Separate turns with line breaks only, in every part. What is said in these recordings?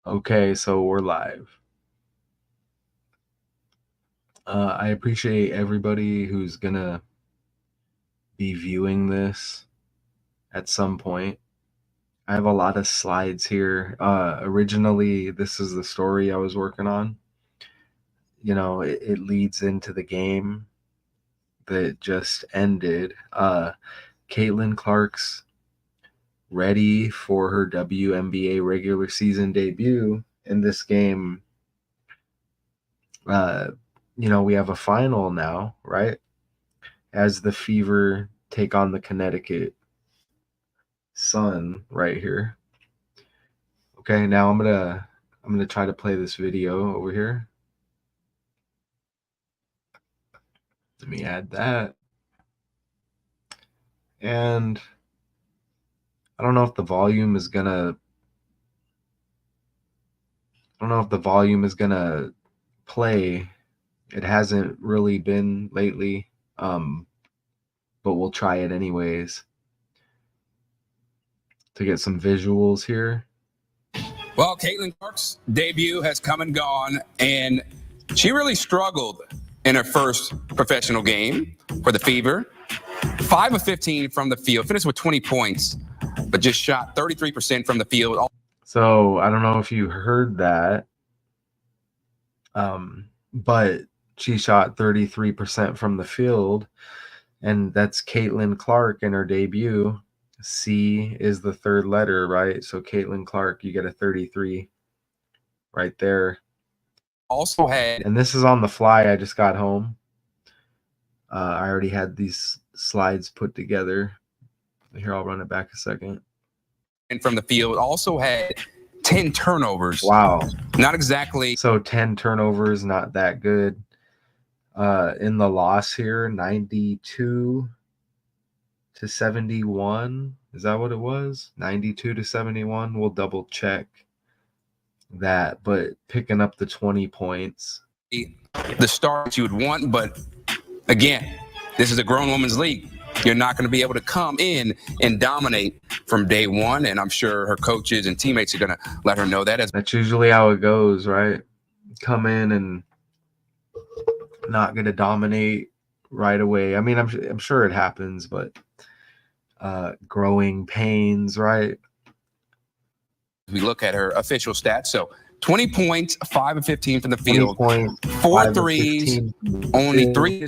Okay, so we're live. I appreciate everybody who's gonna be viewing this at some point. I have a lot of slides here. Originally, this is the story I was working on. You know, it leads into the game that just ended. Caitlin Clark's ready for her WNBA regular season debut. In this game, you know, we have a final now, right? As the Fever take on the Connecticut Sun right here. Okay, now I'm gonna try to play this video over here. Let me add that. And I don't know if the volume is gonna play. It hasn't really been lately. But we'll try it anyways to get some visuals here.
Well, Caitlin Clark's debut has come and gone, and she really struggled in her first professional game for the Fever. 5 of 15 from the field, finished with 20 points, but just shot 33% from the field.
So I don't know if you heard that, but she shot 33% from the field, and that's Caitlin Clark in her debut. C is the third letter, right? So Caitlin Clark, you get a 33 right there.
Also had,
and this is on the fly. I just got home. I already had these slides put together. Here, I'll run it back a second.
And from the field, also had 10 turnovers.
Wow.
Not exactly.
So 10 turnovers, not that good. In the loss here, 92 to 71. Is that what it was? 92 to 71. We'll double check that, but picking up the 20 points.
The start you would want, but again, this is a grown women's league. You're not going to be able to come in and dominate from day one, and I'm sure her coaches and teammates are going to let her know that.
That's usually how it goes, right? Come in and not going to dominate right away. I mean, I'm sure it happens, but growing pains, right?
We look at her official stats. So 20 points, 5 of 15 from the field, 4 threes, only 3.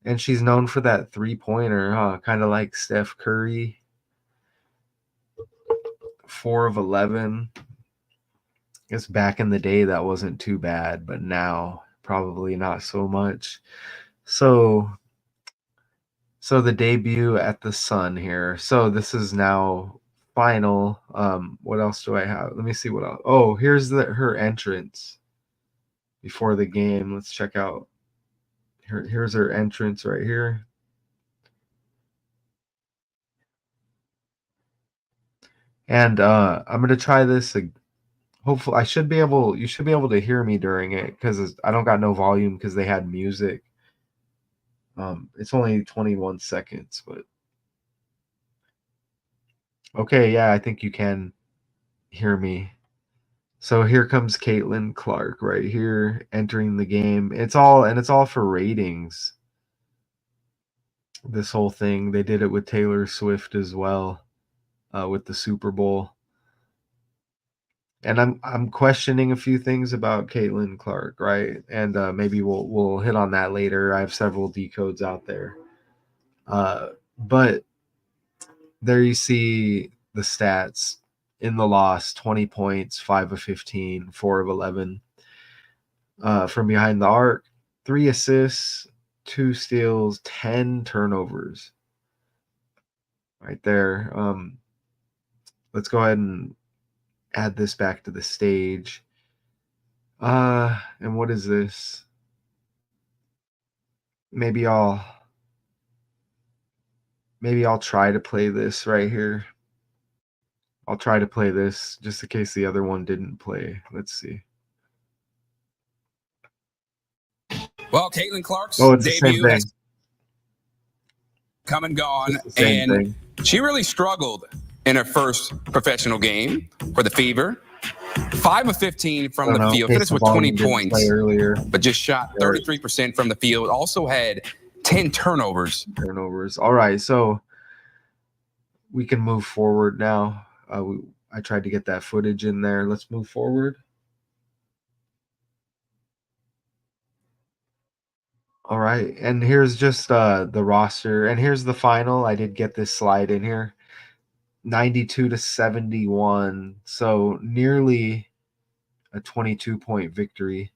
And she's known for that three-pointer, huh? Kind of like Steph Curry. 4 of 11. I guess back in the day that wasn't too bad, but now probably not so much. So the debut at the Sun here. So this is now final. What else do I have? Let me see what else. Oh, here's her entrance before the game. Let's check out. Here's her entrance right here. And I'm gonna try this. Hopefully, you should be able to hear me during it, because I don't got no volume because they had music. It's only 21 seconds, but okay, yeah, I think you can hear me. So here comes Caitlin Clark right here entering the game. It's all for ratings. This whole thing, they did it with Taylor Swift as well, with the Super Bowl. And I'm questioning a few things about Caitlin Clark, right? And maybe we'll hit on that later. I have several decodes out there. But there you see the stats. In the loss, 20 points, 5 of 15, 4 of 11. From behind the arc, 3 assists, 2 steals, 10 turnovers. Right there. Let's go ahead and add this back to the stage. And what is this? Maybe I'll try to play this right here. I'll try to play this just in case the other one didn't play. Let's see.
Well, Caitlin Clark's
debut has
come and gone, and she really struggled in her first professional game for the Fever. 5 of 15 from
I
the
don't know,
field,
in
finished
case the
with 20
volume didn't play
points,
earlier.
but just shot 33% from the field. Also had 10 turnovers.
All right, so we can move forward now. I tried to get that footage in there. Let's move forward. All right, and here's just the roster, and here's the final. I did get this slide in here. 92-71, so nearly a 22-point victory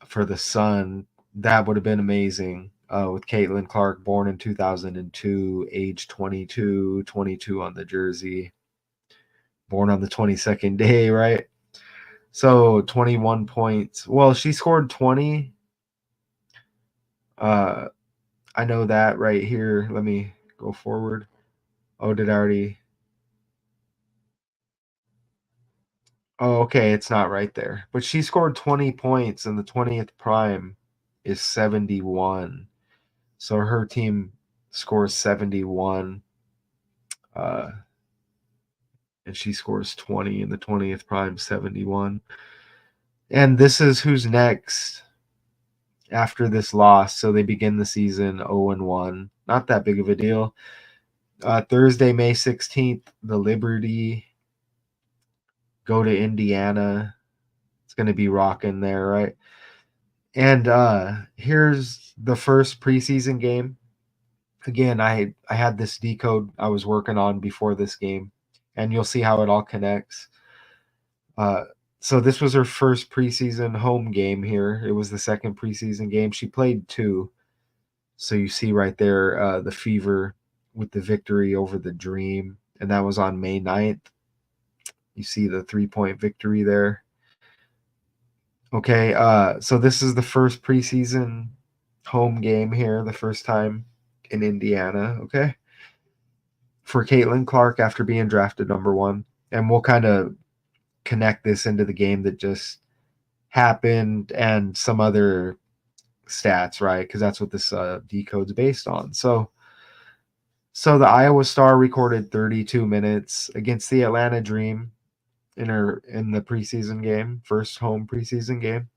for the Sun. That would have been amazing. With Caitlin Clark, born in 2002, age 22, 22 on the jersey, born on the 22nd day, right? So 21 points. Well, she scored 20. I know that right here. Let me go forward. Oh, did I already? Oh, okay, it's not right there. But she scored 20 points, and the 20th prime is 71. So her team scores 71, and she scores 20 in the 20th prime, 71. And this is who's next after this loss. So they begin the season 0-1. Not that big of a deal. Thursday, May 16th, the Liberty go to Indiana. It's going to be rocking there, right? And here's the first preseason game. Again, I had this decode I was working on before this game, and you'll see how it all connects. So this was her first preseason home game here. It was the second preseason game. She played 2. So you see right there the Fever with the victory over the Dream, and that was on May 9th. You see the 3-point victory there. Okay, so this is the first preseason home game here, the first time in Indiana, okay? For Caitlin Clark after being drafted number 1. And we'll kind of connect this into the game that just happened and some other stats, right? Because that's what this decode's based on. So the Iowa Star recorded 32 minutes against the Atlanta Dream in the preseason game, first home preseason game.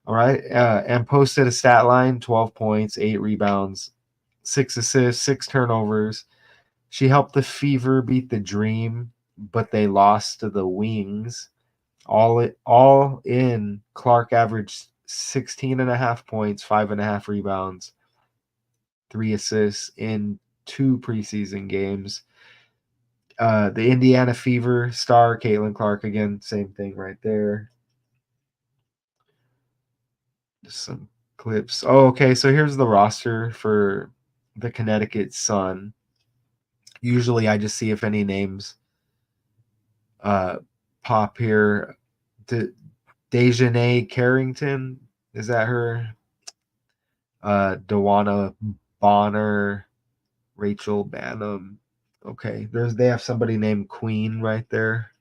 All right, and posted a stat line: 12 points, 8 rebounds, 6 assists, 6 turnovers. She helped the Fever beat the Dream, but they lost to the Wings. All in, Clark averaged 16.5 points, 5.5 rebounds, 3 assists in 2 preseason games. The Indiana Fever star, Caitlin Clark, again, same thing right there. Just some clips. Oh, okay, so here's the roster for the Connecticut Sun. Usually I just see if any names pop here. Dejanay Carrington, is that her? Dewana Bonner, Rachel Banham. Okay, they have somebody named Queen right there.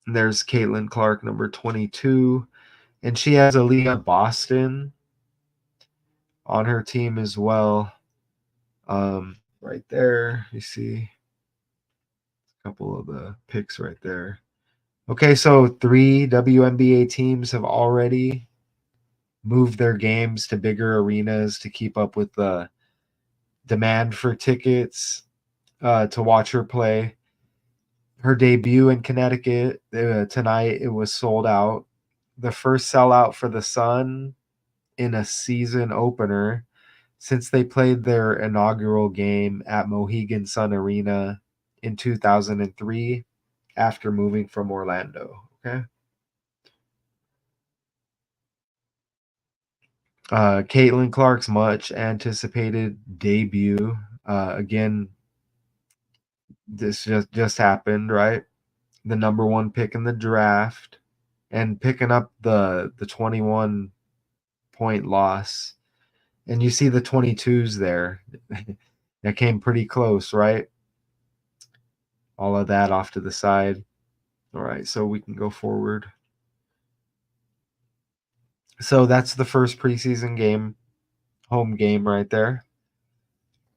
And there's Caitlin Clark, number 22, and she has Aaliyah Boston on her team as well. Right there, you see a couple of the picks right there. Okay, so 3 WNBA teams have already moved their games to bigger arenas to keep up with the demand for tickets to watch her play. Her debut in Connecticut tonight, it was sold out. The first sellout for the Sun in a season opener since they played their inaugural game at Mohegan Sun Arena in 2003 after moving from Orlando. Okay. Caitlin Clark's much anticipated debut. Again, this just happened, right? The number 1 pick in the draft and picking up the 21 point loss. And you see the 22s there. That came pretty close, right? All of that off to the side. All right, so we can go forward. So that's the first preseason game, home game right there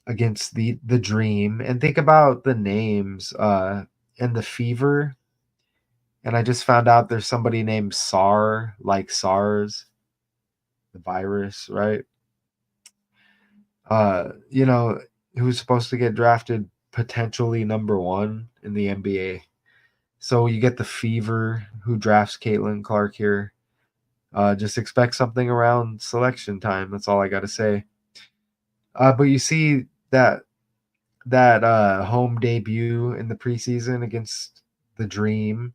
against the Dream. And think about the names. and the fever. And I just found out there's somebody named SAR, like SARS, the virus, right? You know, who's supposed to get drafted potentially number 1 in the NBA. So you get the fever who drafts Caitlin Clark here. Just expect something around selection time. That's all I got to say. But you see that home debut in the preseason against the Dream.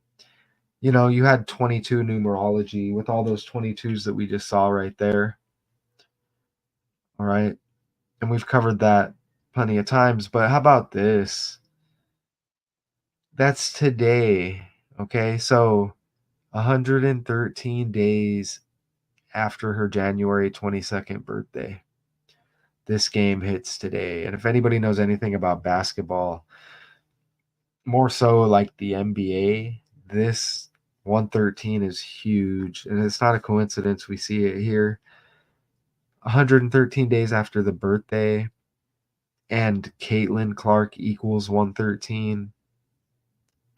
You know, you had 22 numerology with all those 22s that we just saw right there. All right. And we've covered that plenty of times. But how about this? That's today. Okay. So 113 days after her January 22nd birthday. This game hits today. And if anybody knows anything about basketball, more so like the NBA, this 113 is huge. And it's not a coincidence we see it here. 113 days after the birthday, and Caitlin Clark equals 113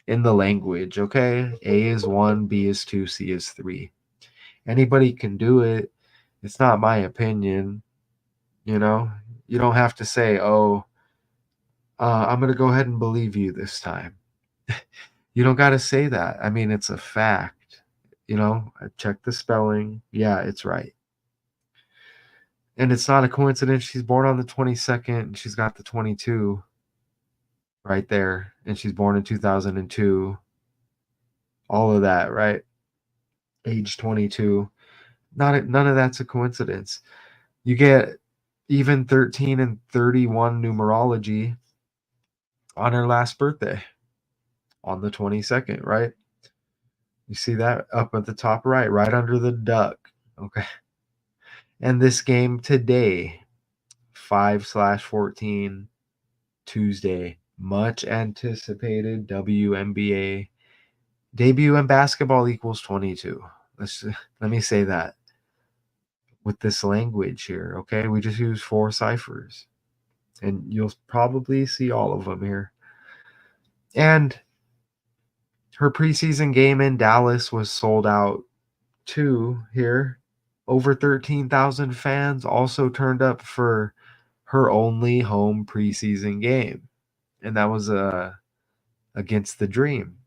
in the language, okay? A is 1, B is 2, C is 3. Anybody can do it. It's not my opinion, you know? You don't have to say, oh, I'm going to go ahead and believe you this time. You don't got to say that. I mean, it's a fact. You know, I checked the spelling. Yeah, it's right. And it's not a coincidence. She's born on the 22nd and she's got the 22 right there. And she's born in 2002. All of that, right? Age 22. None of that's a coincidence. You get even 13 and 31 numerology on her last birthday on the 22nd, right? You see that up at the top right under the duck. Okay. And this game today, 5/14, Tuesday, much anticipated WNBA debut in basketball equals 22. Let me say that with this language here, okay? We just use 4 ciphers, and you'll probably see all of them here. And her preseason game in Dallas was sold out too here. Over 13,000 fans also turned up for her only home preseason game, and that was against the Dream.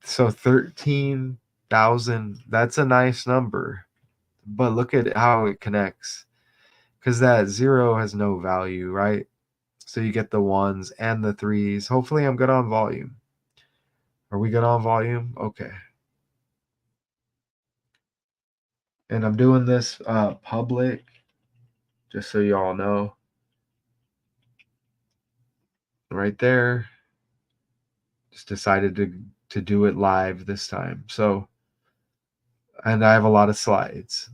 So 13,000, that's a nice number. But look at how it connects, because that 0 has no value, right? So you get the 1s and the 3s. Hopefully I'm good on volume. Are we good on volume? Okay. And I'm doing this public, just so you all know. Right there. Just decided to do it live this time. So, and I have a lot of slides.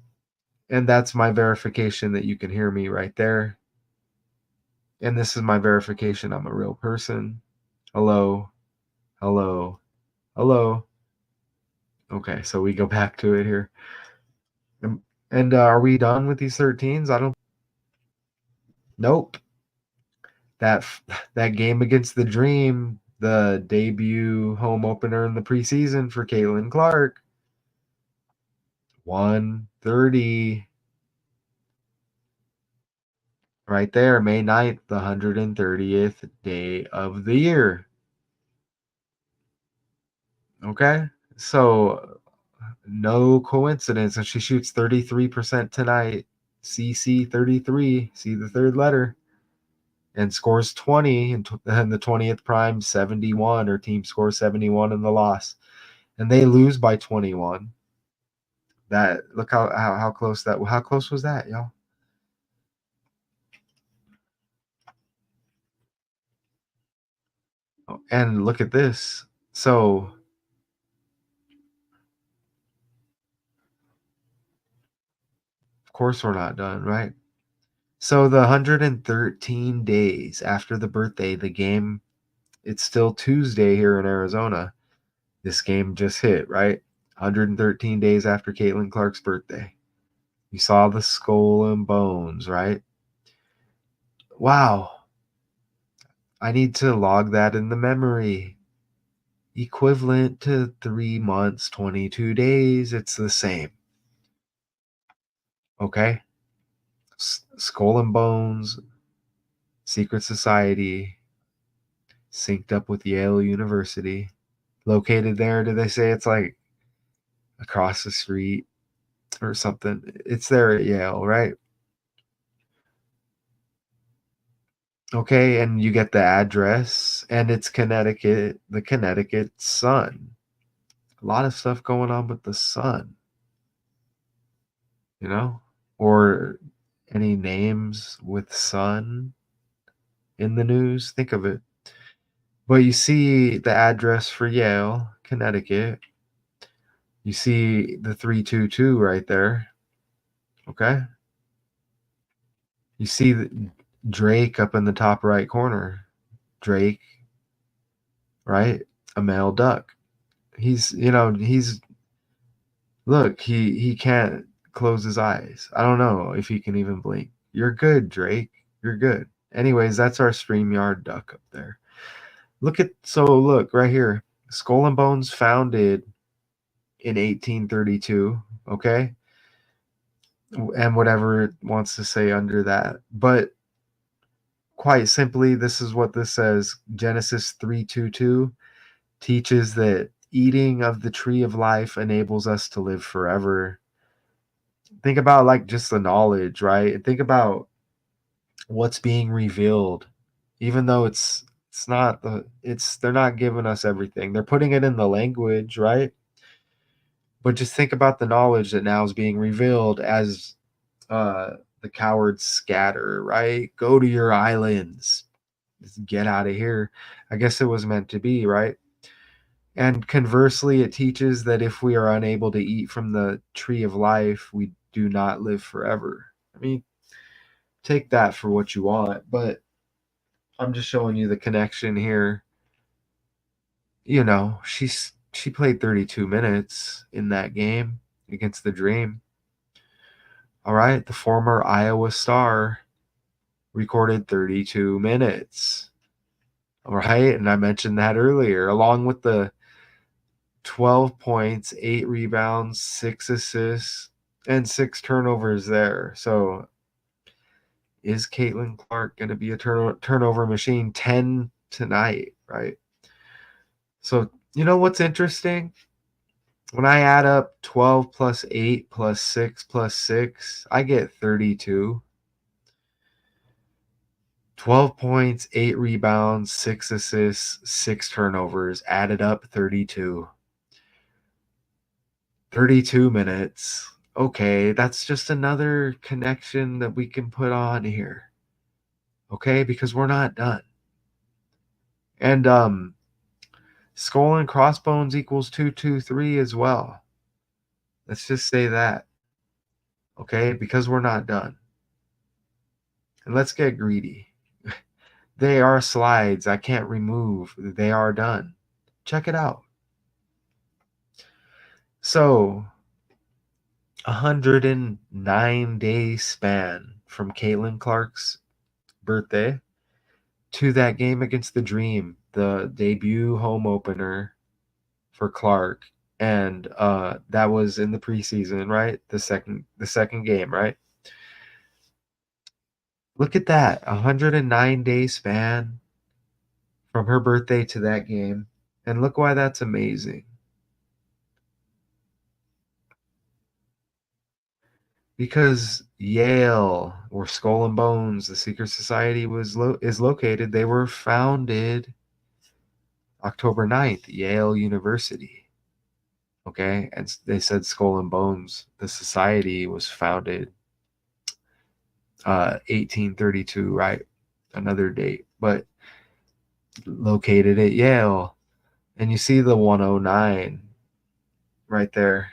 And that's my verification that you can hear me right there. And this is my verification I'm a real person. Hello. Hello. Hello. Okay, so we go back to it here. And are we done with these 13s? I don't. Nope. That that game against the Dream, the debut home opener in the preseason for Caitlin Clark, 130. Right there, May 9th, the 130th day of the year. Okay? So, no coincidence. And she shoots 33% tonight. CC 33. See the third letter. And scores 20. And the 20th prime, 71. Her team scores 71 in the loss. And they lose by 21. That, look how close that, how close was that, y'all? And look at this. So, of course we're not done, right? So the 113 days after the birthday, the game, it's still Tuesday here in Arizona. This game just hit, right? 113 days after Caitlin Clark's birthday. You saw the skull and bones, right? Wow. I need to log that in the memory. equivalent to 3 months, 22 days. It's the same. Okay? Skull and Bones, secret society, synced up with Yale University. Located there, do they say it's like across the street or something? It's there at Yale, right? Okay, and you get the address, and it's Connecticut, the Connecticut Sun. A lot of stuff going on with the Sun, you know? Or any names with Sun in the news? Think of it. But you see the address for Yale, Connecticut. You see the 322 right there. Okay? You see Drake up in the top right corner. Drake, right? A male duck. He's look, he can't close his eyes. I don't know if he can even blink. You're good, Drake. You're good. Anyways, that's our StreamYard duck up there. Look right here. Skull and Bones founded in 1832, okay? And whatever it wants to say under that. But quite simply, this is what this says. Genesis 3:22 teaches that eating of the tree of life enables us to live forever. Think about like just the knowledge, right? And think about what's being revealed. Even though it's not the it's they're not giving us everything. They're putting it in the language, right? But just think about the knowledge that now is being revealed as the cowards scatter, right? Go to your islands. Just get out of here. I guess it was meant to be, right? And conversely, it teaches that if we are unable to eat from the tree of life, we do not live forever. I mean, take that for what you want, but I'm just showing you the connection here. She played 32 minutes in that game against the Dream. All right, the former Iowa Star recorded 32 minutes. All right, and I mentioned that earlier, along with the 12 points, 8 rebounds, 6 assists, and 6 turnovers there. So is Caitlin Clark going to be a turnover machine? 10 tonight, right? So, you know what's interesting? When I add up 12 plus 8 plus 6 plus 6, I get 32. 12 points, 8 rebounds, 6 assists, 6 turnovers, added up 32. 32 minutes. Okay, that's just another connection that we can put on here. Okay, because we're not done. And skull and crossbones equals 223 as well. Let's just say that. Okay, because we're not done. And let's get greedy. They are slides I can't remove. They are done. Check it out. So, 109-day span from Caitlin Clark's birthday to that game against the Dream, the debut home opener for Clark, and that was in the preseason, right? The second game, right? Look at that, 109-day span from her birthday to that game, and look why that's amazing. Because Yale, or Skull and Bones, the secret society is located. They were founded October 9th, Yale University. Okay, and they said Skull and Bones, the society was founded 1832, right? Another date, but located at Yale. And you see the 109 right there.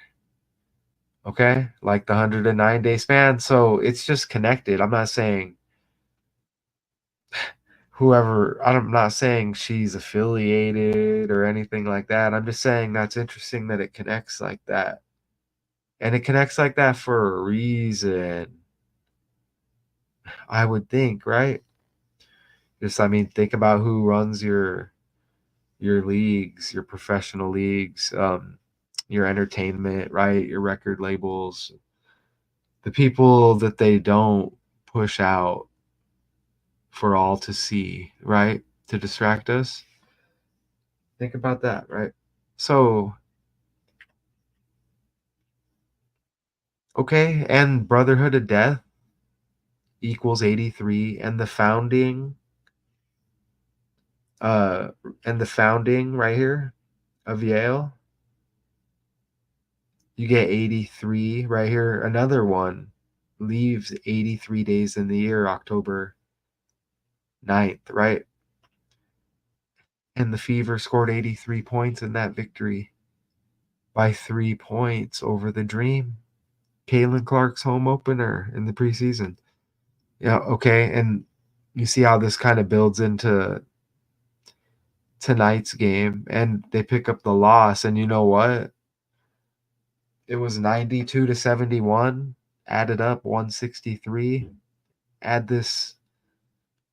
Okay, like the 109-day span. So it's just connected. I'm not saying I'm not saying she's affiliated or anything like that. I'm just saying that's interesting that it connects like that. And it connects like that for a reason, I would think, right? Just, I mean, think about who runs your your leagues, your professional leagues, your entertainment, right? Your record labels, the people that they don't push out for all to see, right? To distract us. Think about that, right? So, okay, and Brotherhood of Death equals 83, and the uh founding right here of Yale, you get 83 right here. Another one leaves 83 days in the year, October 9th, right? And the Fever scored 83 points in that victory by 3 points over the Dream. Caitlin Clark's home opener in the preseason. Yeah, okay. And you see how this kind of builds into tonight's game, and they pick up the loss. And you know what? It was 92 to 71, added up 163. Add this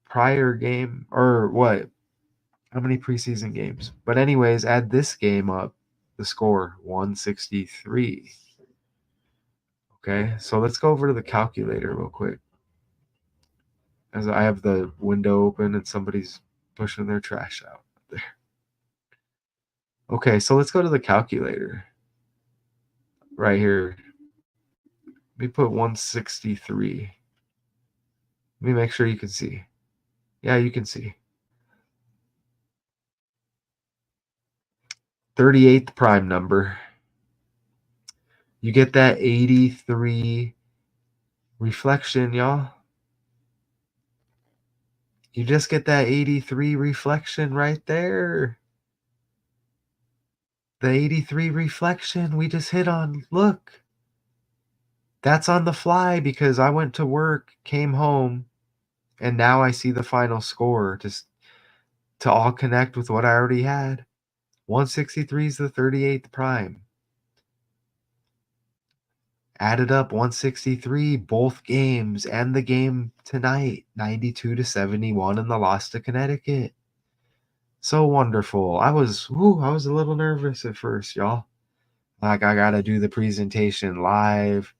prior game, or what? How many preseason games? But, anyways, add this game up, the score 163. Okay, so let's go over to the calculator real quick, as I have the window open and somebody's pushing their trash out there. Okay, so let's go to the calculator right here. Let me put 163. Let me make sure you can see. Yeah, you can see. 38th prime number. You get that 83 reflection, y'all. You just get that 83 reflection right there. The 83 reflection we just hit on. Look. That's on the fly because I went to work, came home, and now I see the final score just to all connect with what I already had. 163 is the 38th prime. Added up 163, both games and the game tonight, 92 to 71 in the loss to Connecticut. So wonderful. I was a little nervous at first, y'all. Like, I gotta do the presentation live.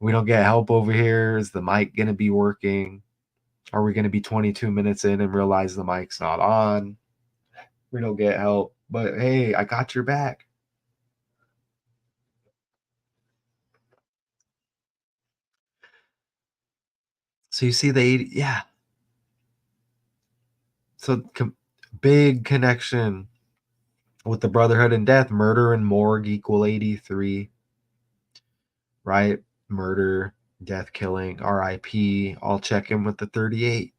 We don't get help over here. Is the mic gonna be working? Are we gonna be 22 minutes in and realize the mic's not on? We don't get help. But hey, I got your back. So you see the 80, yeah. So big connection with the Brotherhood and Death. Murder and morgue equal 83, right? Murder, death, killing, RIP. I'll check in with the 38.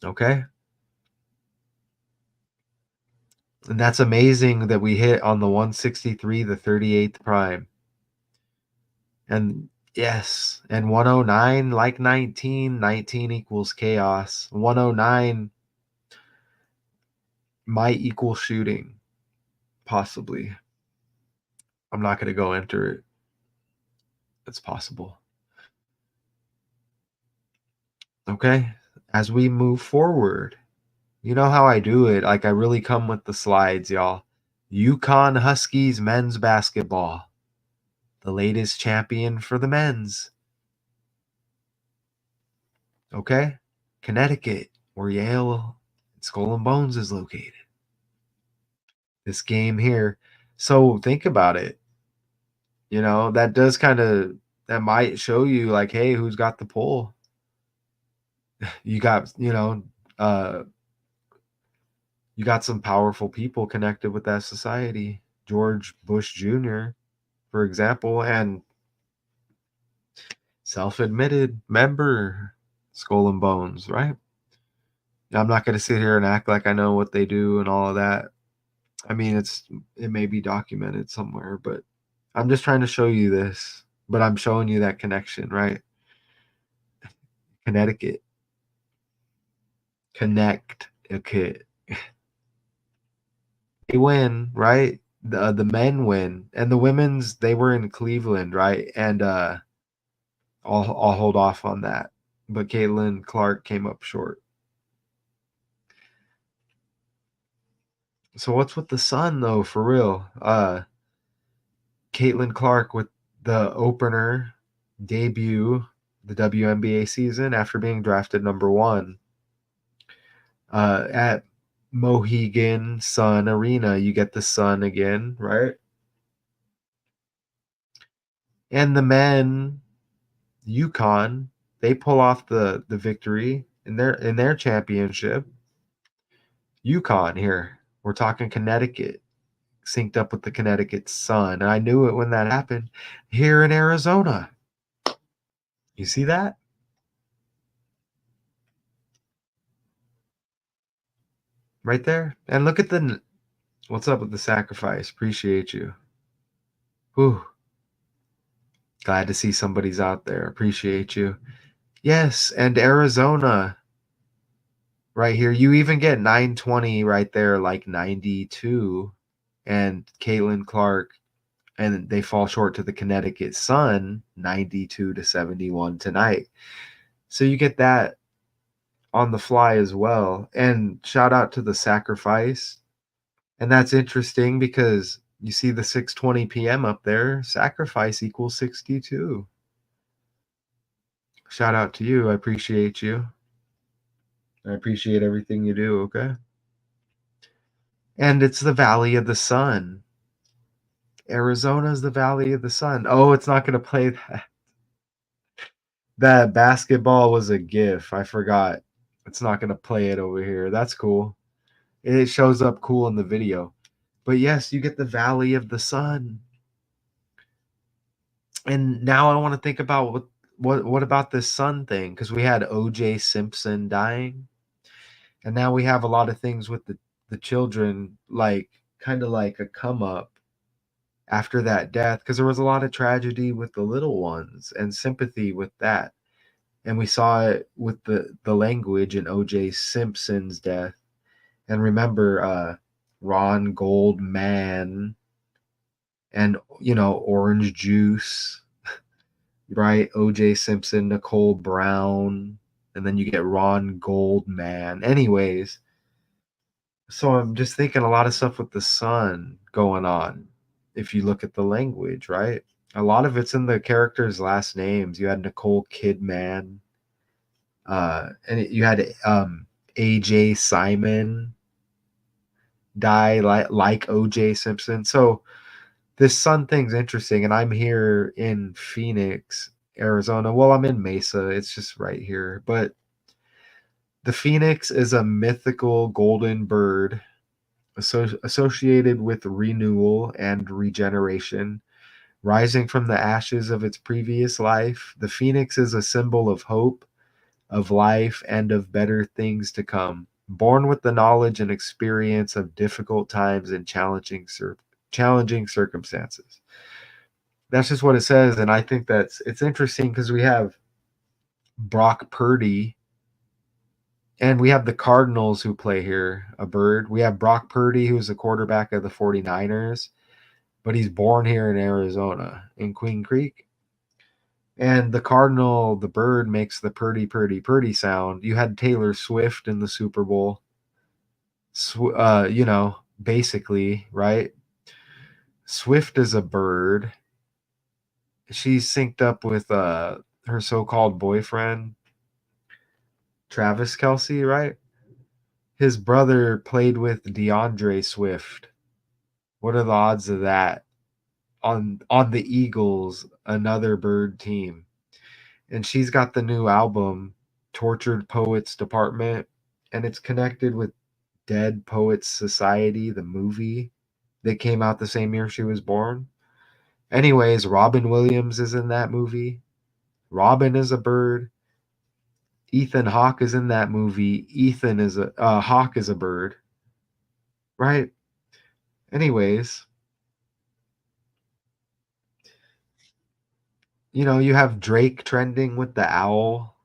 Okay. And that's amazing that we hit on the 163, the 38th prime. And yes, and 109, like 19, 19 equals chaos. 109 might equal shooting, possibly. I'm not going to go enter it. It's possible. Okay, as we move forward, you know how I do it. Like, I really come with the slides, y'all. UConn Huskies men's basketball, the latest champion for the men's. Okay, Connecticut, where Yale and Skull and Bones is located. This game here. So think about it. You know, that does that might show you, like, hey, who's got the pull? You got, you got some powerful people connected with that society. George Bush Jr., for example, and self-admitted member, Skull and Bones, right? Now, I'm not going to sit here and act like I know what they do and all of that. I mean, it may be documented somewhere, but I'm just trying to show you this. But I'm showing you that connection, right? Connecticut. Connecticut. They win, right? The men win, and the women's, they were in Cleveland, right? And I'll hold off on that. But Caitlin Clark came up short. So what's with the sun though, for real? Caitlin Clark with the opener debut, the WNBA season after being drafted number 1 at Mohegan Sun Arena. You get the sun again, right? And the men, UConn, they pull off the victory in their championship. UConn here. We're talking Connecticut, synced up with the Connecticut Sun. And I knew it when that happened here in Arizona. You see that? Right there? And look at what's up with the sacrifice. Appreciate you. Whew. Glad to see somebody's out there. Appreciate you. Yes, and Arizona right here. You even get 920 right there, like 92. And Caitlin Clark, and they fall short to the Connecticut Sun, 92-71 tonight. So you get that on the fly as well. And shout out to the sacrifice. And that's interesting because you see the 6:20 p.m. up there. Sacrifice equals 62. Shout out to you. I appreciate you. I appreciate everything you do, okay? And it's the Valley of the Sun. Arizona's the Valley of the Sun. Oh, it's not going to play that. That basketball was a GIF. I forgot. It's not going to play it over here. That's cool. It shows up cool in the video. But yes, you get the Valley of the Sun. And now I want to think about what about this sun thing? Because we had OJ Simpson dying, and now we have a lot of things with the children, like kind of like a come up after that death, because there was a lot of tragedy with the little ones and sympathy with that. And we saw it with the language in OJ Simpson's death. And remember Ron Goldman and Orange Juice, right? OJ Simpson, Nicole Brown, and then you get Ron Goldman. Anyways, so I'm just thinking a lot of stuff with the sun going on. If you look at the language, right? A lot of it's in the characters' last names. You had Nicole Kidman, you had AJ Simon die like OJ Simpson. So this sun thing's interesting, and I'm here in Phoenix, Arizona. Well, I'm in Mesa. It's just right here. But the phoenix is a mythical golden bird associated with renewal and regeneration. Rising from the ashes of its previous life, the phoenix is a symbol of hope, of life, and of better things to come. Born with the knowledge and experience of difficult times and challenging circumstances. That's just what it says, and I think it's interesting because we have Brock Purdy, and we have the Cardinals who play here, a bird. We have Brock Purdy, who's the quarterback of the 49ers, but he's born here in Arizona, in Queen Creek. And the cardinal, the bird, makes the purdy, purdy, purdy sound. You had Taylor Swift in the Super Bowl. Basically, right? Swift is a bird. She's synced up with her so-called boyfriend, Travis Kelsey, right? His brother played with DeAndre Swift. What are the odds of that on the Eagles, another bird team? And she's got the new album, Tortured Poets Department, and it's connected with Dead Poets Society, the movie that came out the same year she was born. Anyways, Robin Williams is in that movie. Robin is a bird. Ethan Hawke is in that movie. Ethan is a Hawke is a bird, right? Anyways, you have Drake trending with the owl.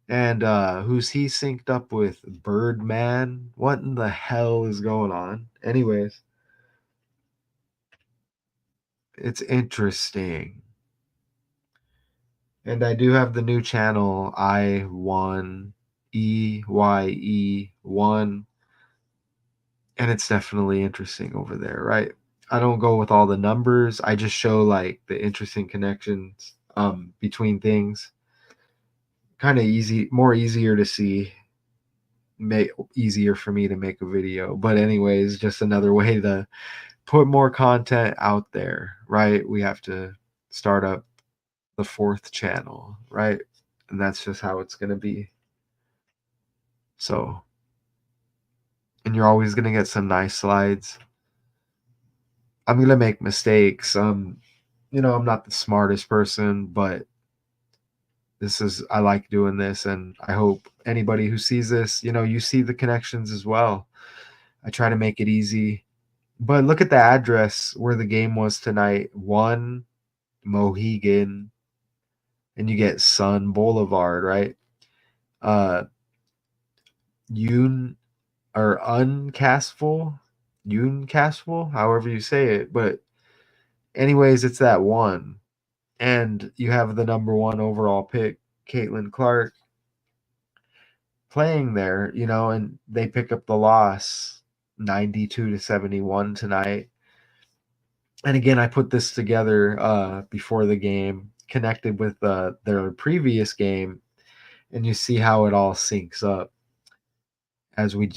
And who's he synced up with? Birdman? What in the hell is going on? Anyways, it's interesting. And I do have the new channel, I1 EYE1. and it's definitely interesting over there, right? I don't go with all the numbers. I just show like the interesting connections between things. Kind of easy, more easier to see, make easier for me to make a video. But anyways, just another way to put more content out there, right? We have to start up the fourth channel, right? And that's just how it's going to be. So, and you're always going to get some nice slides. I'm going to make mistakes. I'm not the smartest person, but I like doing this, and I hope anybody who sees this, you see the connections as well. I try to make it easy. But look at the address where the game was tonight. 1 Mohegan, and you get Sun Boulevard, right? Uh Un or Uncasville, however you say it. But anyways, it's that one. And you have the number 1 overall pick, Caitlin Clark, playing there, and they pick up the loss 92-71 tonight. And again, I put this together before the game, connected with their previous game, and you see how it all syncs up as we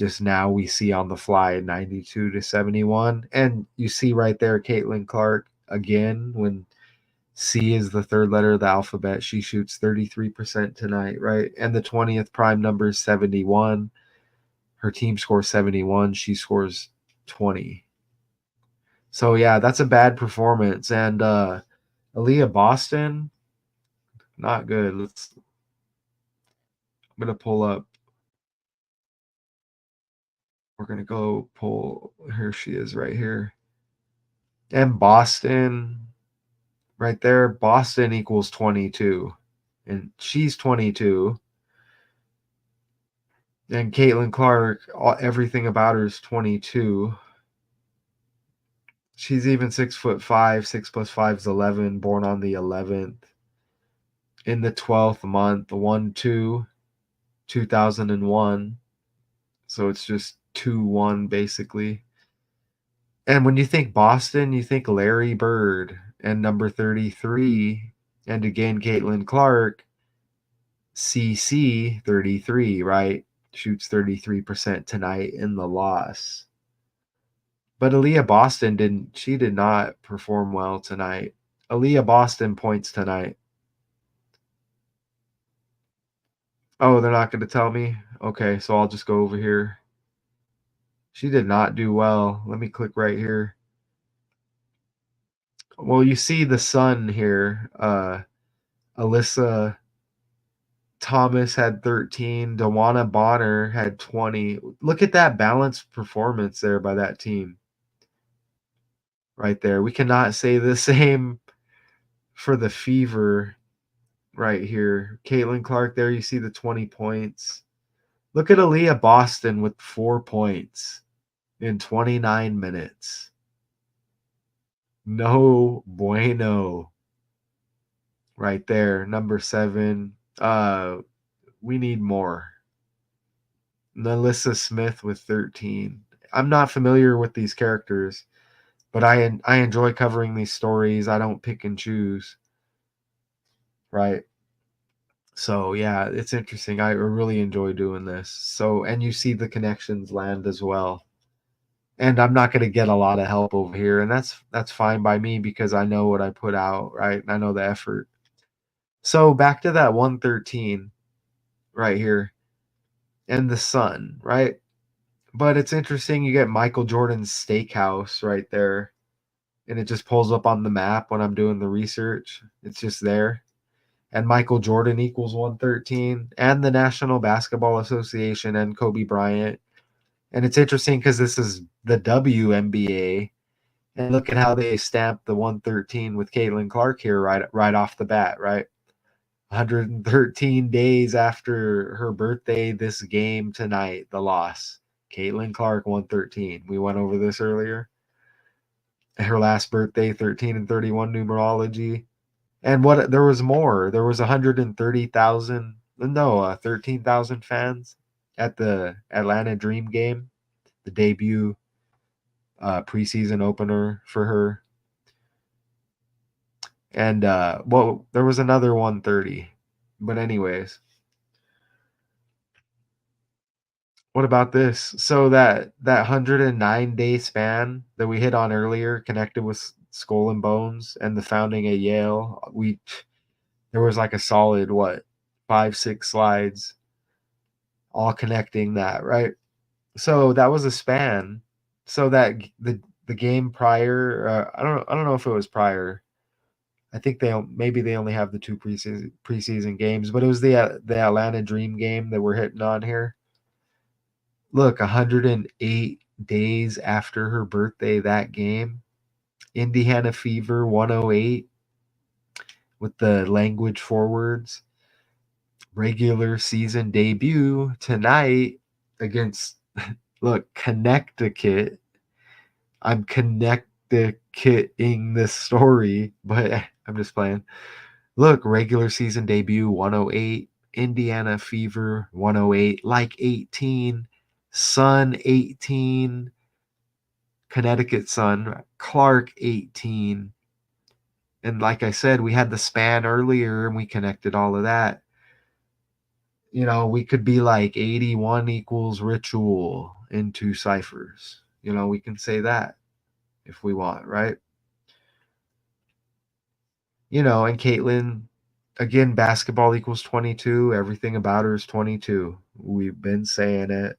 see on the fly 92-71. And you see right there Caitlin Clark again, when C is the third letter of the alphabet, she shoots 33% tonight, right? And the 20th prime number is 71. Her team scores 71, she scores 20. So yeah, that's a bad performance. And Aaliyah Boston, not good. I'm gonna pull up. We're gonna go pull. Here she is, right here. And Boston, right there. Boston equals 22, and she's 22. And Caitlin Clark, everything about her is 22. She's even 6'5". 6 plus 5 is 11. Born on the 11th. In the 12th month, 1/2, 2001. So it's just 2-1 basically. And when you think Boston, you think Larry Bird and number 33. And again, Caitlin Clark, CC 33, right? Shoots 33% tonight in the loss. But Aaliyah Boston did not perform well tonight. Aaliyah Boston points tonight. Oh, they're not going to tell me? Okay, so I'll just go over here. She did not do well. Let me click right here. Well, you see the Sun here. Alyssa Thomas had 13. Dawana Bonner had 20. Look at that balanced performance there by that team. Right there. We cannot say the same for the Fever right here. Caitlin Clark there, you see the 20 points. Look at Aaliyah Boston with 4 points in 29 minutes. No bueno. Right there, number 7. We need more. Melissa Smith with 13. I'm not familiar with these characters, but I enjoy covering these stories. I don't pick and choose. Right. So yeah, it's interesting. I really enjoy doing this. So, and you see the connections land as well. And I'm not going to get a lot of help over here, and that's fine by me because I know what I put out, right? And I know the effort. So back to that 113 right here and the Sun, right? But it's interesting. You get Michael Jordan's steakhouse right there, and it just pulls up on the map when I'm doing the research. It's just there. And Michael Jordan equals 113, and the National Basketball Association and Kobe Bryant. And it's interesting because this is the WNBA, and look at how they stamped the 113 with Caitlin Clark here right off the bat, right? 113 days after her birthday, this game tonight, the loss. Caitlin Clark, 113. We went over this earlier. Her last birthday, 13 and 31 numerology. And there was more. There was 13,000 fans at the Atlanta Dream game, the debut preseason opener for her. And well, there was another 130. But anyways, what about this? So that 109-day span that we hit on earlier, connected with Skull and Bones and the founding at Yale, there was like a solid what, 5-6 slides all connecting that, right? So that was a span. So that the game prior, I don't know if it was prior. I think maybe they only have the two preseason games, but it was the Atlanta Dream game that we're hitting on here. Look, 108 days after her birthday, that game, Indiana Fever 108 with the language forwards. Regular season debut tonight against, look, Connecticut. I'm Connecticuting this story, but I'm just playing. Look, regular season debut 108, Indiana Fever 108, like 18, Sun 18, Connecticut Sun, Clark 18. And like I said, we had the span earlier and we connected all of that. You know, we could be like 81 equals ritual in two ciphers. You know, we can say that if we want, right? You know, and Caitlin, again, basketball equals 22. Everything about her is 22. We've been saying it.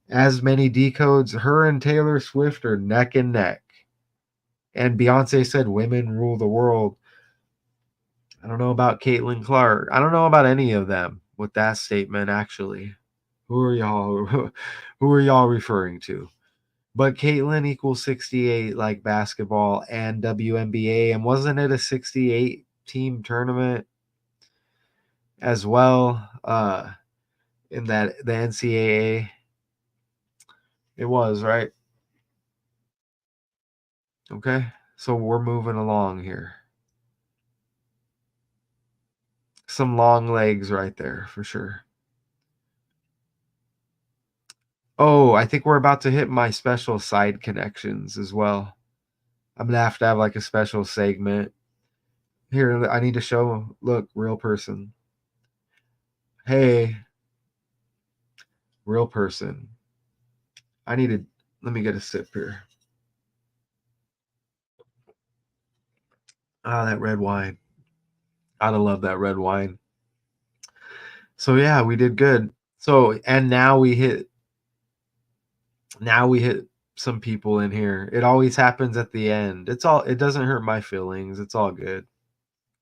As many decodes, her and Taylor Swift are neck and neck. And Beyonce said women rule the world. I don't know about Caitlin Clark. I don't know about any of them with that statement, actually. Who are y'all who are y'all referring to? But Caitlin equals 68 like basketball and WNBA. And wasn't it a 68 team tournament as well? In that the NCAA. It was, right? Okay. So we're moving along here. Some long legs right there for sure. Oh, I think we're about to hit my special side connections as well. I'm gonna have to have like a special segment. Here, I need to show, look, real person. Hey, real person. I need to, let me get a sip here. Ah, that red wine. Gotta love that red wine. So yeah, we did good. So, and now we hit some people in here. It always happens at the end. It doesn't hurt my feelings. It's all good.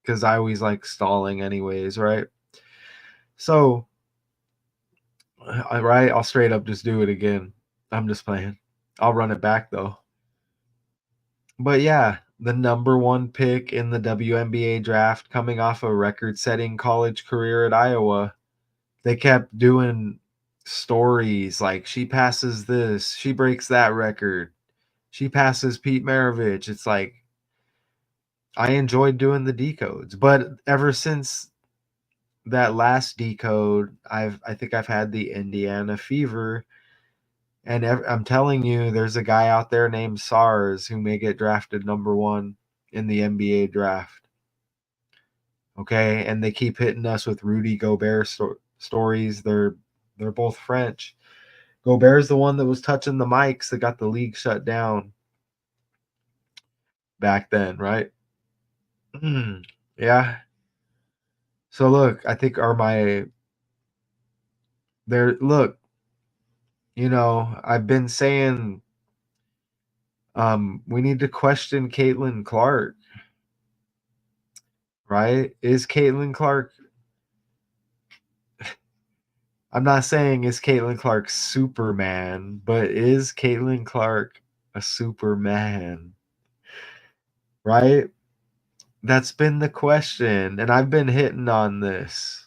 Because I always like stalling anyways, right? So, right, I'll straight up just do it again. I'm just playing. I'll run it back though. But yeah, the number one pick in the WNBA draft, coming off a record-setting college career at Iowa. They kept doing stories like she passes this, she breaks that record, she passes Pete Maravich. It's like I enjoyed doing the decodes, but ever since that last decode, I think I've had the Indiana fever, and I'm telling you, there's a guy out there named SARS who may get drafted number one in the NBA draft. Okay, and they keep hitting us with Rudy Gobert stories. They're both French. Gobert's the one that was touching the mics that got the league shut down back then, right? Yeah. So look, I think are my there. Look, I've been saying we need to question Caitlin Clark, right? Is Caitlin Clark? I'm not saying is Caitlin Clark Superman, but is Caitlin Clark a Superman? Right? That's been the question, and I've been hitting on this.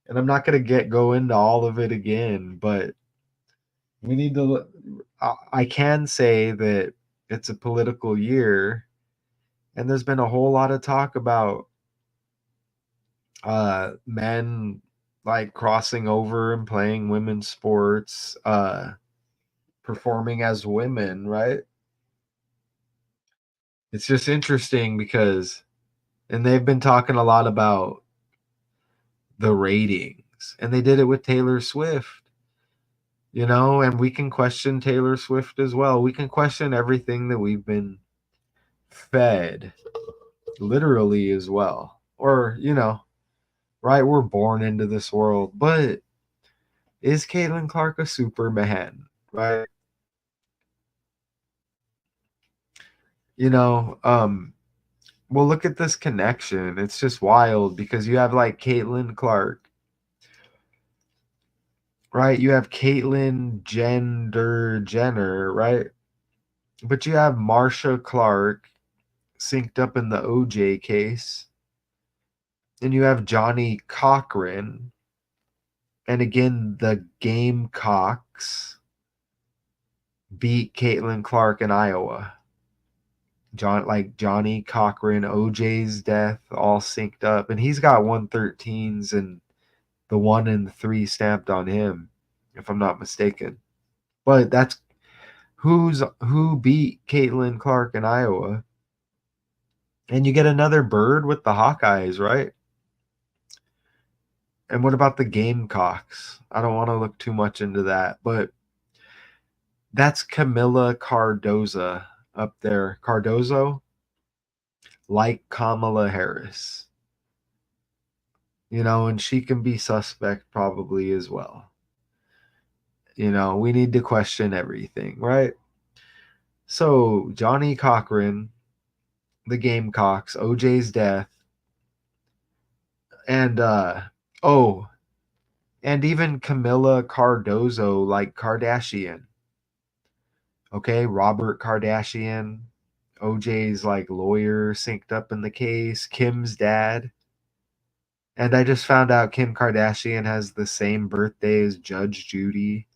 And I'm not going to go into all of it again, but we need to I can say that it's a political year, and there's been a whole lot of talk about men like crossing over and playing women's sports. performing as women, right? It's just interesting because, and they've been talking a lot about the ratings, and they did it with Taylor Swift, and we can question Taylor Swift as well. We can question everything that we've been fed, literally as well. Or, right? We're born into this world, but is Caitlin Clark a Superman, right? You know, um, well, look at this connection. It's just wild because you have like Caitlin Clark, right? You have Caitlyn Jenner, right? But you have Marsha Clark synced up in the OJ case. And you have Johnny Cochran. And again, the Gamecocks beat Caitlin Clark in Iowa. Johnny Cochran, OJ's death, all synced up. And he's got 113s and the 1 and the 3 stamped on him, if I'm not mistaken. But that's who beat Caitlin Clark in Iowa. And you get another bird with the Hawkeyes, right? And what about the Gamecocks? I don't want to look too much into that, but that's Camilla Cardoza up there. Cardozo, like Kamala Harris. And she can be suspect probably as well. We need to question everything, right? So, Johnny Cochran, the Gamecocks, OJ's death, and and even Camilla Cardozo, like Kardashian. Okay, Robert Kardashian, OJ's like lawyer synced up in the case, Kim's dad. And I just found out Kim Kardashian has the same birthday as Judge Judy.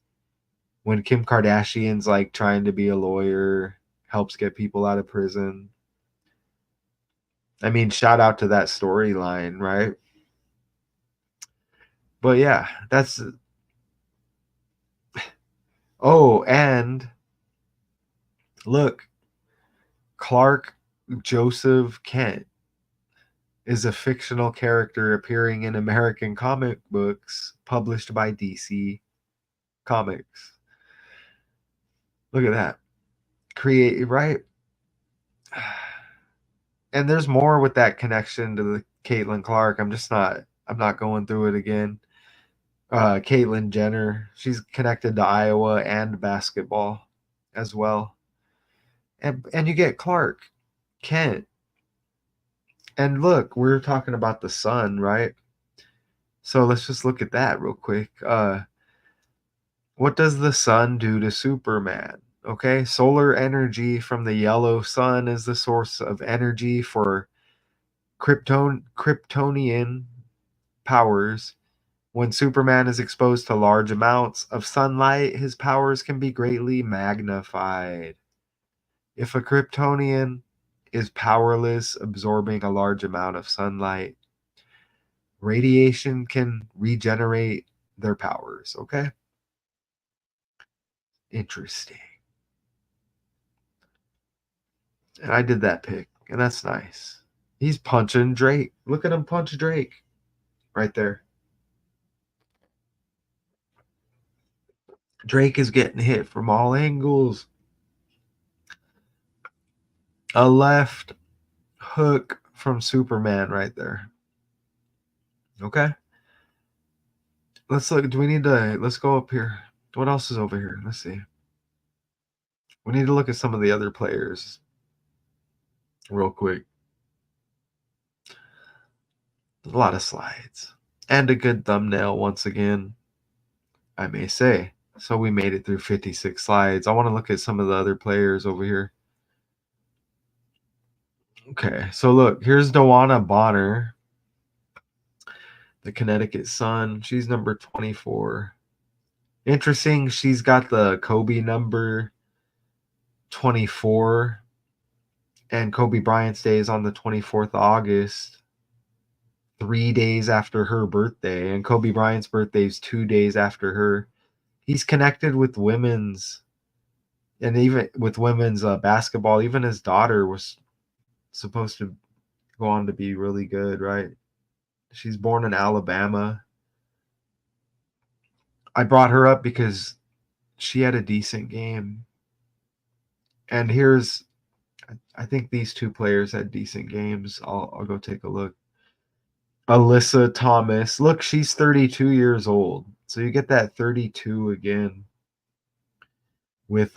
When Kim Kardashian's like trying to be a lawyer, helps get people out of prison. I mean, shout out to that storyline, right? But yeah, that's. Oh, and look, Clark Joseph Kent is a fictional character appearing in American comic books published by DC Comics. Look at that. Create, right? And there's more with that connection to the Caitlin Clark. I'm not going through it again. Caitlyn Jenner, she's connected to Iowa and basketball as well. And you get Clark Kent. And look, we're talking about the sun, right? So let's just look at that real quick. What does the sun do to Superman? Okay, solar energy from the yellow sun is the source of energy for Kryptonian powers. When Superman is exposed to large amounts of sunlight, his powers can be greatly magnified. If a Kryptonian is powerless, absorbing a large amount of sunlight, radiation can regenerate their powers. Okay? Interesting. And I did that pick, and that's nice. He's punching Drake. Look at him punch Drake right there. Drake is getting hit from all angles. A left hook from Superman right there. Okay. Let's look. Let's go up here. What else is over here? Let's see. We need to look at some of the other players real quick. A lot of slides. And a good thumbnail once again, I may say. So we made it through 56 slides. I want to look at some of the other players over here. Okay, so look, here's Dewana Bonner, the Connecticut Sun. She's number 24. Interesting, she's got the Kobe number 24. And Kobe Bryant's day is on the 24th of August, 3 days after her birthday. And Kobe Bryant's birthday is 2 days after her. He's connected with women's And even with women's basketball, even his daughter was supposed to go on to be really good, right? She's born in Alabama. I brought her up because she had a decent game. And I think these two players had decent games. I'll go take a look. Alyssa Thomas. Look, she's 32 years old. So you get that 32 again with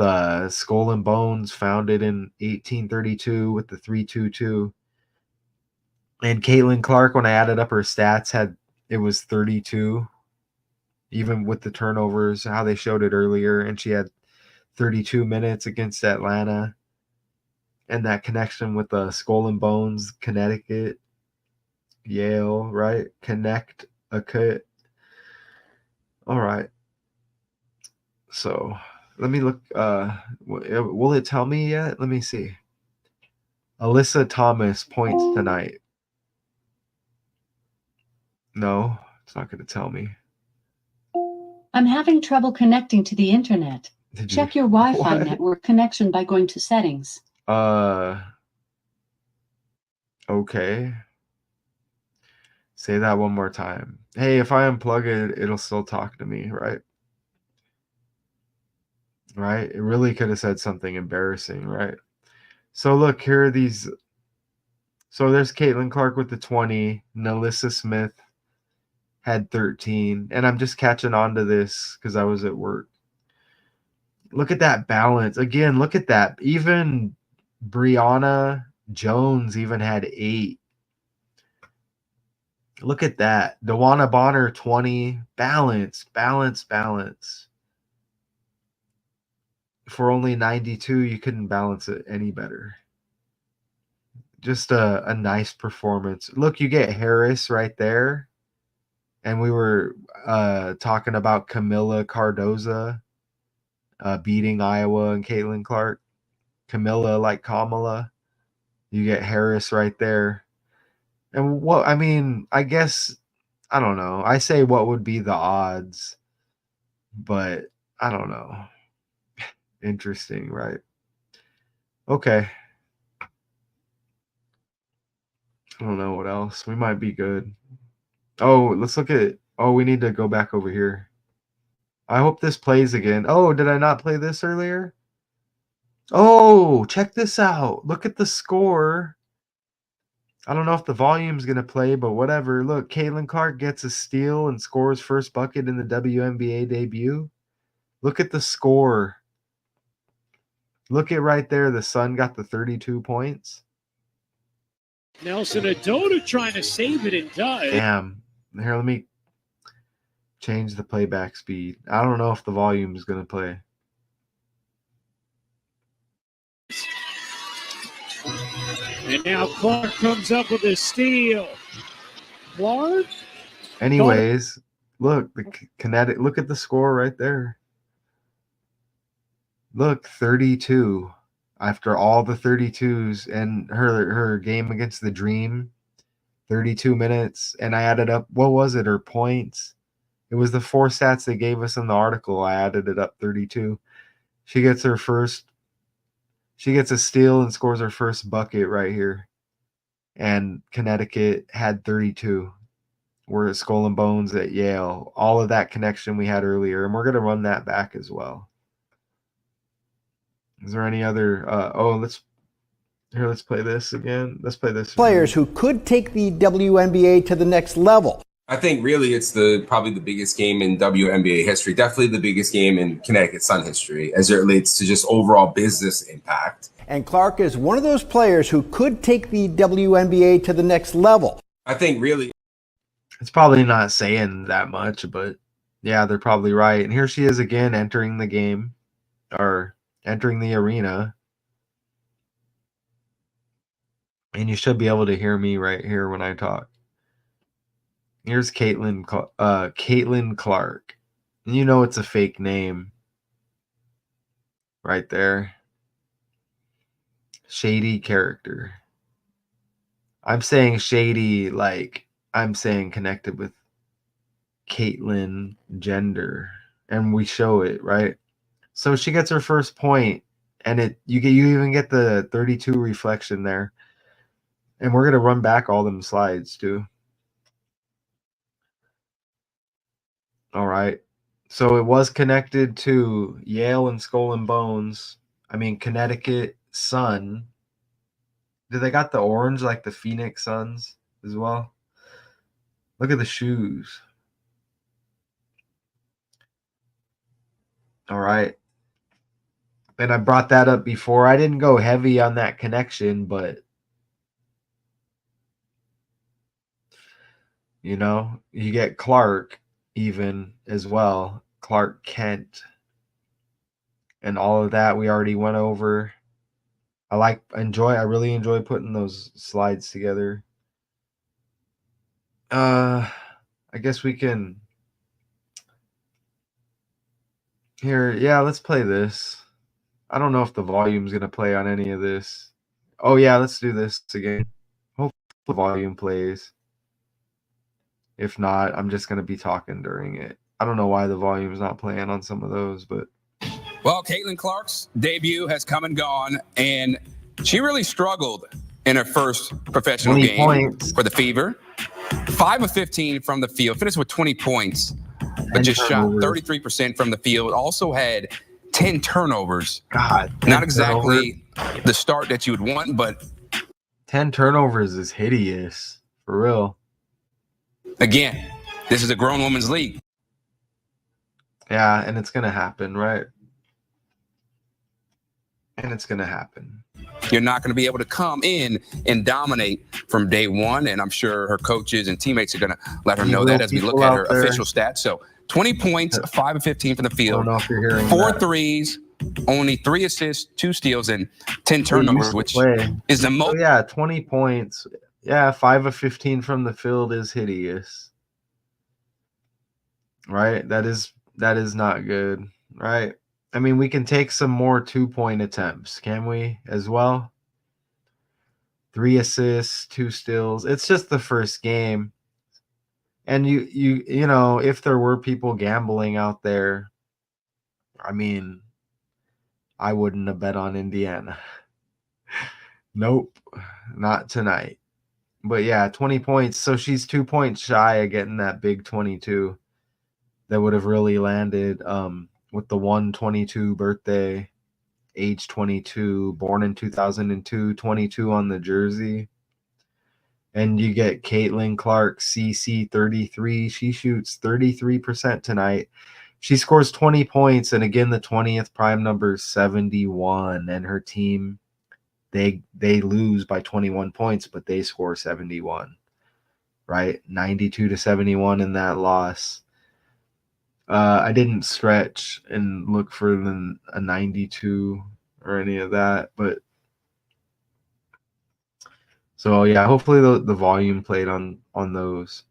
Skull and Bones, founded in 1832 with the 322. And Caitlin Clark, when I added up her stats, it was 32, even with the turnovers, how they showed it earlier. And she had 32 minutes against Atlanta. And that connection with Skull and Bones, Connecticut, Yale, right? Connect a cut. All right. So let me look. Will it tell me yet? Let me see. Alyssa Thomas points tonight. No, it's not going to tell me.
I'm having trouble connecting to the internet. Check your Wi-Fi network connection by going to settings.
Okay. Say that one more time. Hey, if I unplug it, it'll still talk to me, right? Right? It really could have said something embarrassing, right? So look, here are these. So there's Caitlin Clark with the 20. Nalissa Smith had 13. And I'm just catching on to this because I was at work. Look at that balance. Again, look at that. Even Brianna Jones even had 8. Look at that. Dewana Bonner, 20. Balance, balance, balance. For only 92, you couldn't balance it any better. Just a nice performance. Look, you get Harris right there. And we were talking about Camilla Cardoza beating Iowa and Caitlin Clark. Camilla like Kamala. You get Harris right there. And I guess, I don't know. I say what would be the odds, but I don't know. Interesting, right? Okay. I don't know what else. We might be good. Oh, let's look at it. Oh, we need to go back over here. I hope this plays again. Oh, did I not play this earlier? Oh, check this out. Look at the score. I don't know if the volume's going to play, but whatever. Look, Caitlin Clark gets a steal and scores first bucket in the WNBA debut. Look at the score. Look at right there. The Sun got the 32 points.
Nelson Adota trying to save it and does.
Damn. Here, let me change the playback speed. I don't know if the volume is going to play.
And now Clark comes up with a steal. Clark?
Anyways, look, the kinetic. Look at the score right there. Look, 32 after all the 32s and her game against the Dream, 32 minutes. And I added up, what was it, her points? It was the 4 stats they gave us in the article. I added it up, 32. She gets a steal and scores her first bucket right here. And Connecticut had 32. We're at Skull and Bones at Yale. All of that connection we had earlier. And we're going to run that back as well. Is there any other? Let's play this again. Let's play this.
Players who could take the WNBA to the next level.
I think really it's probably the biggest game in WNBA history. Definitely the biggest game in Connecticut Sun history as it relates to just overall business impact.
And Clark is one of those players who could take the WNBA to the next level.
I think really
it's probably not saying that much, but yeah, they're probably right. And here she is again entering the game, or entering the arena. And you should be able to hear me right here when I talk. Here's Caitlin Clark. And you know it's a fake name. Right there. Shady character. I'm saying shady like I'm saying connected with Caitlyn gender. And we show it, right? So she gets her first point And you even get the 32 reflection there. And we're gonna run back all them slides too. All right. So it was connected to Yale and Skull and Bones. I mean, Connecticut Sun. Do they got the orange like the Phoenix Suns as well? Look at the shoes. All right. And I brought that up before. I didn't go heavy on that connection, but you get Clark even as well. Clark Kent. And all of that we already went over. I really enjoy putting those slides together. I guess we can here. Yeah, let's play this. I don't know if the volume's gonna play on any of this. Oh yeah, let's do this again. Hope the volume plays. If not, I'm just gonna be talking during it. I don't know why the volume's not playing on some of those, but
Well, Caitlin Clark's debut has come and gone, and she really struggled in her first professional
20
game
points.
for the Fever. 5 of 15 from the field, finished with 20 points, but just shot 33% from the field. Also had 10 turnovers.
God,
not exactly the start that you would want, but
10 turnovers is hideous for real.
Again, this is a grown woman's league.
Yeah, and it's gonna happen, right? And it's gonna happen.
You're not going to be able to come in and dominate from day one, and I'm sure her coaches and teammates are going to let her know that as we look at her official stats. So 20 points, 5 of 15 from the field,
I don't know if you're hearing
4
that.
threes, only 3 assists, 2 steals, and 10 turnovers, which is the most.
So yeah, 20 points. Yeah, 5 of 15 from the field is hideous. Right? That is not good, right? I mean, we can take some more 2-point attempts, can we, as well? 3 assists, 2 steals. It's just the first game. And you know, if there were people gambling out there, I mean, I wouldn't have bet on Indiana. Nope, not tonight. But yeah, 20 points. So she's 2 points shy of getting that big 22 that would have really landed with the 122 birthday, age 22, born in 2002, 22 on the jersey. And you get Caitlin Clark, CC 33. She shoots 33% tonight. She scores 20 points, and again, the 20th prime number is 71. And her team, they lose by 21 points, but they score 71. Right? 92-71 in that loss. I didn't stretch and look for a 92 or any of that, but so yeah, hopefully the volume played on those,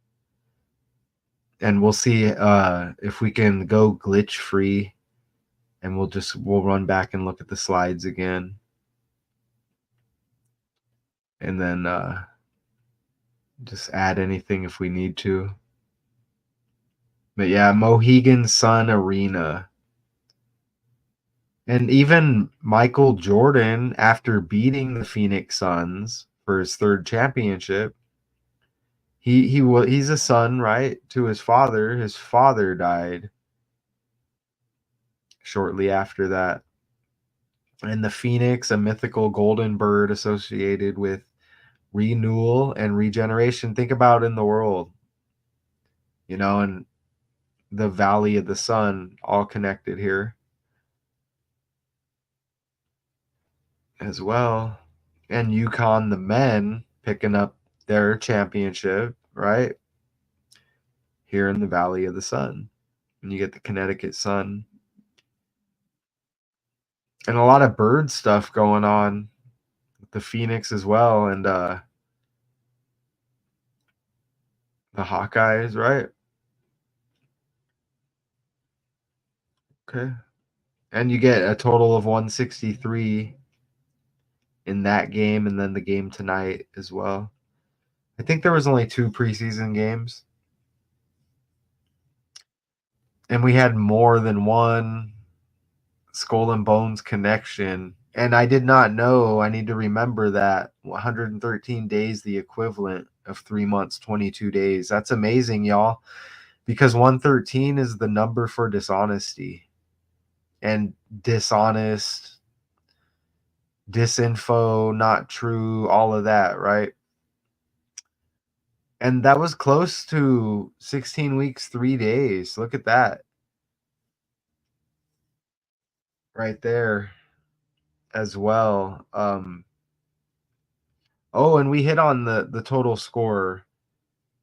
and we'll see if we can go glitch free, and we'll run back and look at the slides again, and then just add anything if we need to. But yeah, Mohegan Sun Arena. And even Michael Jordan, after beating the Phoenix Suns for his 3rd championship, he's a son, right, to his father. His father died shortly after that. And the Phoenix, a mythical golden bird associated with renewal and regeneration. Think about in the world, and the Valley of the Sun, all connected here as well. And UConn, the men, picking up their championship, right? Here in the Valley of the Sun. And you get the Connecticut Sun. And a lot of bird stuff going on with the Phoenix as well. And the Hawkeyes, right? Okay. And you get a total of 163 in that game, and then the game tonight as well. I think there was only 2 preseason games. And we had more than one Skull and Bones connection And I did not know. I need to remember that 113 days, the equivalent of 3 months, 22 days. That's amazing, y'all, because 113 is the number for dishonesty and dishonest, disinfo, not true, all of that, right? And that was close to 16 weeks, 3 days. Look at that right there as well. Oh, and we hit on the total score,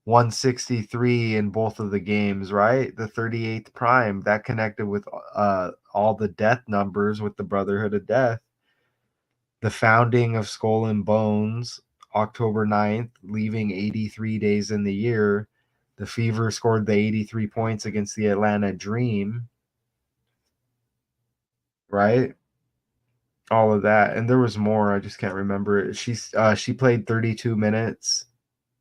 163 in both of the games, right? The 38th prime that connected with all the death numbers with the Brotherhood of Death. The founding of Skull and Bones, October 9th, leaving 83 days in the year. The Fever scored the 83 points against the Atlanta Dream, right? All of that. And there was more. I just can't remember it. She played 32 minutes,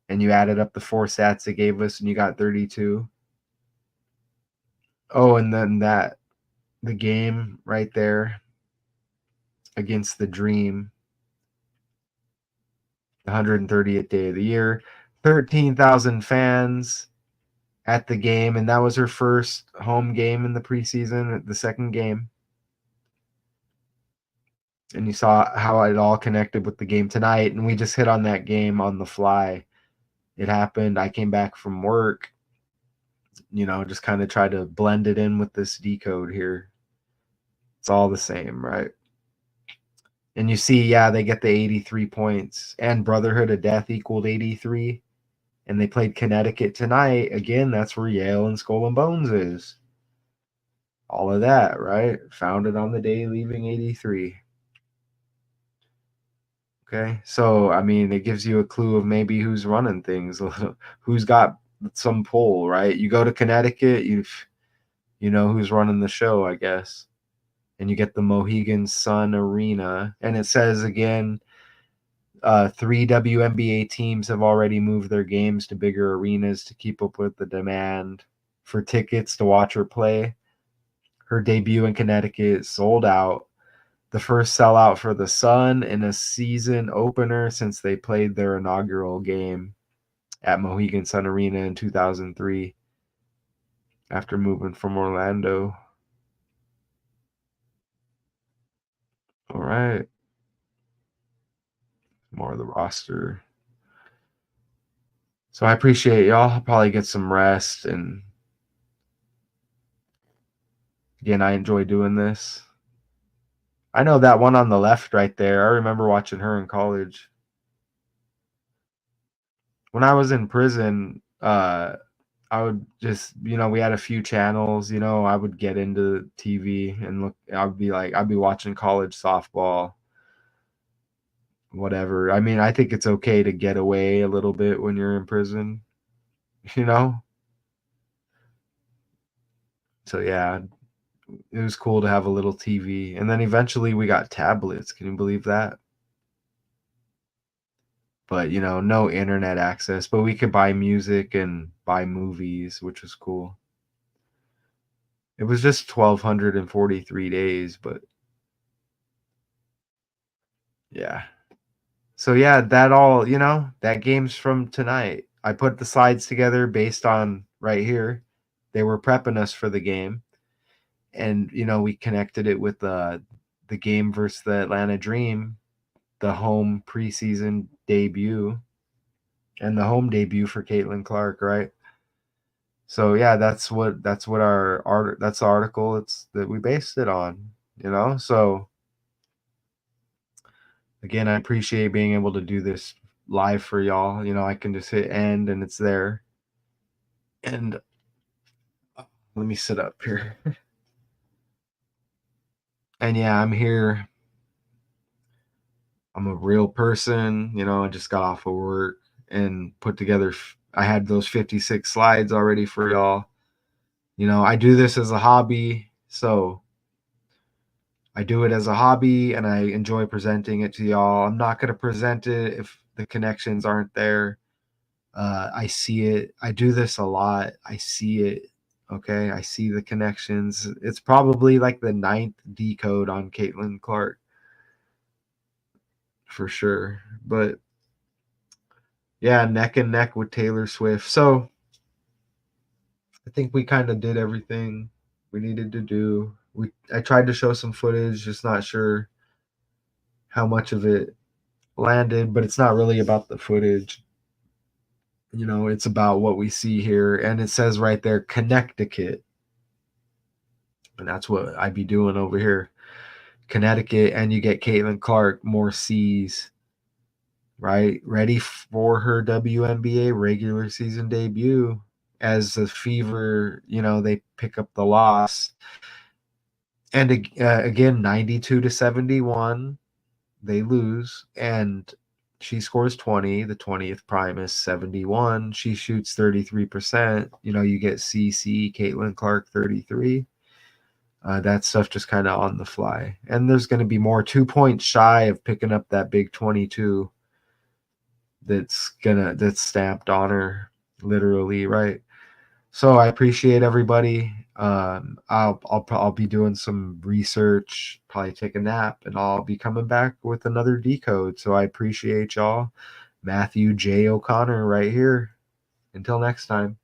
and you added up the 4 stats they gave us, and you got 32. Oh, and then the game right there against the Dream, the 130th day of the year, 13,000 fans at the game, and that was her first home game in the preseason, the second game. And you saw how it all connected with the game tonight, and we just hit on that game on the fly. It happened. I came back from work, just kind of try to blend it in with this decode here. It's all the same, right? And you see, yeah, they get the 83 points, and Brotherhood of Death equaled 83. And they played Connecticut tonight. Again, that's where Yale and Skull and Bones is. All of that, right? Founded on the day leaving 83. Okay, so I mean, it gives you a clue of maybe who's running things, who's got some pull, right? You go to Connecticut, you know who's running the show, I guess. And you get the Mohegan Sun Arena, and it says again, 3 WNBA teams have already moved their games to bigger arenas to keep up with the demand for tickets to watch her play. Her debut in Connecticut sold out. The first sellout for the Sun in a season opener since they played their inaugural game at Mohegan Sun Arena in 2003 after moving from Orlando. All right. More of the roster. So I appreciate y'all. I'll probably get some rest. And again, I enjoy doing this. I know that one on the left right there. I remember watching her in college. When I was in prison, I would just, we had a few channels, I would get into TV and look, I'd be watching college softball, whatever. I mean, I think it's okay to get away a little bit when you're in prison, you know? So yeah, it was cool to have a little TV. And then eventually we got tablets. Can you believe that? But, no internet access, but we could buy music and buy movies, which was cool. It was just 1,243 days, but yeah. So yeah, that all, that game's from tonight. I put the slides together based on right here. They were prepping us for the game. And, we connected it with the game versus the Atlanta Dream, the home preseason debut, and the home debut for Caitlin Clark, right? So yeah, that's what our that's the article that we based it on, So again, I appreciate being able to do this live for y'all. I can just hit end and it's there. And let me sit up here. And yeah, I'm here. I'm a real person. I just got off of work and put together. I had those 56 slides already for y'all. I do this as a hobby. So I do it as a hobby and I enjoy presenting it to y'all. I'm not going to present it if the connections aren't there. I see it. I do this a lot. I see it. Okay. I see the connections. It's probably like the 9th decode on Caitlin Clark. for sure. But yeah, neck and neck with Taylor Swift. So I think we kind of did everything we needed to do. I tried to show some footage, just not sure how much of it landed, but it's not really about the footage. It's about what we see here. And it says right there, Connecticut. And that's what I'd be doing over here. Connecticut, and you get Caitlin Clark, more C's, right? Ready for her WNBA regular season debut as the Fever, they pick up the loss. And again, 92-71, they lose. And she scores 20. The 20th prime is 71. She shoots 33%. You get CC, Caitlin Clark, 33. That stuff just kind of on the fly. And there's going to be more 2 points shy of picking up that big 22 that's stamped on her, literally, right? So I appreciate everybody. I'll be doing some research, probably take a nap, and I'll be coming back with another decode. So I appreciate y'all. Matthew J. O'Connor right here. Until next time.